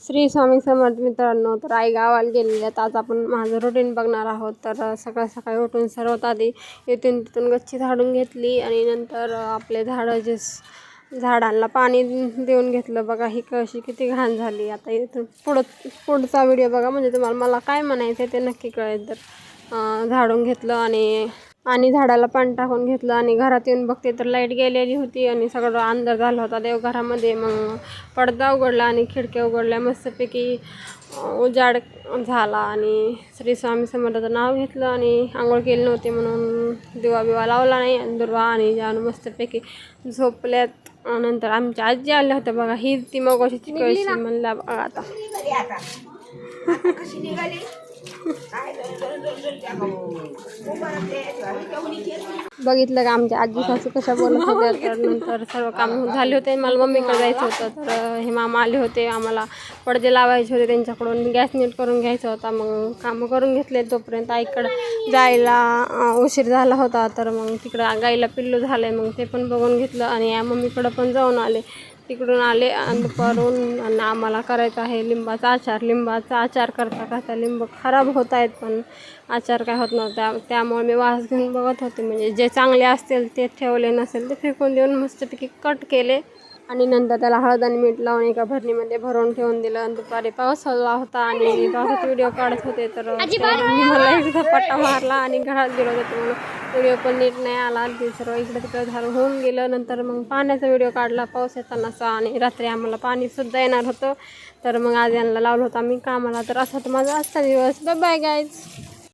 श्री स्वामी समर्थ मित्रांनो. तर आई गावाला गेलेली आहेत. आज आपण माझं रुटीन बघणार आहोत. तर सकाळ सकाळी उठून सर्वात आधी इथून तिथून गच्ची झाडून घेतली आणि नंतर आपले झाडं जे झाडांना पाणी देऊन घेतलं. बघा ही कशी किती घाण झाली. आता इथून पुढचा व्हिडिओ बघा, म्हणजे तुम्हाला मला काय म्हणायचं ते नक्की कळेल. तर झाडून घेतलं आणि झाडाला पाणी टाकून घेतलं आणि घरात येऊन बघते तर लाईट गेलेली होती आणि सगळं अंधार झाला होता देवघरामध्ये. मग पडदा उघडला आणि खिडक्या उघडल्या, मस्तपैकी उजाड झाला आणि श्री स्वामी समर्थाचं नाव घेतलं आणि आंघोळ केली नव्हती म्हणून दिवा बिवा लावला नाही. आणि दुर्वा आणि जाऊन मस्तपैकी झोपल्यात. नंतर आमच्या आजी आल्या होत्या बघा, ही ती मगाशी कळशी म्हणला बघा. आता बघितलं का आमच्या आजी सासू कशा बोलत होत्या. तर नंतर सर्व काम झाले होते. मला मम्मीकडे जायचं होतं. तर हे मामा आले होते, आम्हाला पडदे लावायचे होते त्यांच्याकडून, गॅस नीट करून घ्यायचा होता. मग कामं करून घेतले. तोपर्यंत आईकडं जायला उशीर झाला होता. तर मग तिकडं गाईला पिल्लू झालं आहे, मग ते पण बघून घेतलं आणि या मम्मीकडं पण जाऊन आले. तिकडून आले आणि दुपारून आणि आम्हाला करायचं आहे लिंबाचा आचार. लिंबाचा आचार करता लिंब खराब होत आहेत, पण आचार काय होत नव्हता. त्यामुळे मी वास घेऊन बघत होते, म्हणजे जे चांगले असतील ते ठेवले, नसेल ते फेकून देऊन मस्तपैकी कट केले आणि नंतर त्याला हळद आणि मीठ लावून एका भरणीमध्ये भरून ठेवून दिलं. आणि दुपारी पाऊस आला होता आणि पावसाचे व्हिडिओ काढत होते. तर मला एक झपाटा मारला आणि घरात गेलो होतो म्हणून व्हिडिओ पण नीट नाही आला. ते सर्व इकडं तिकडं झालं होऊन गेलं. नंतर मग पाण्याचा व्हिडिओ काढला पाऊस येतानाचा आणि रात्री आम्हाला पाणीसुद्धा येणार होतं. तर मग आज यांना लावलं होतं आम्ही कामाला. तर असा तर माझा आजचा दिवस. Bye bye guys.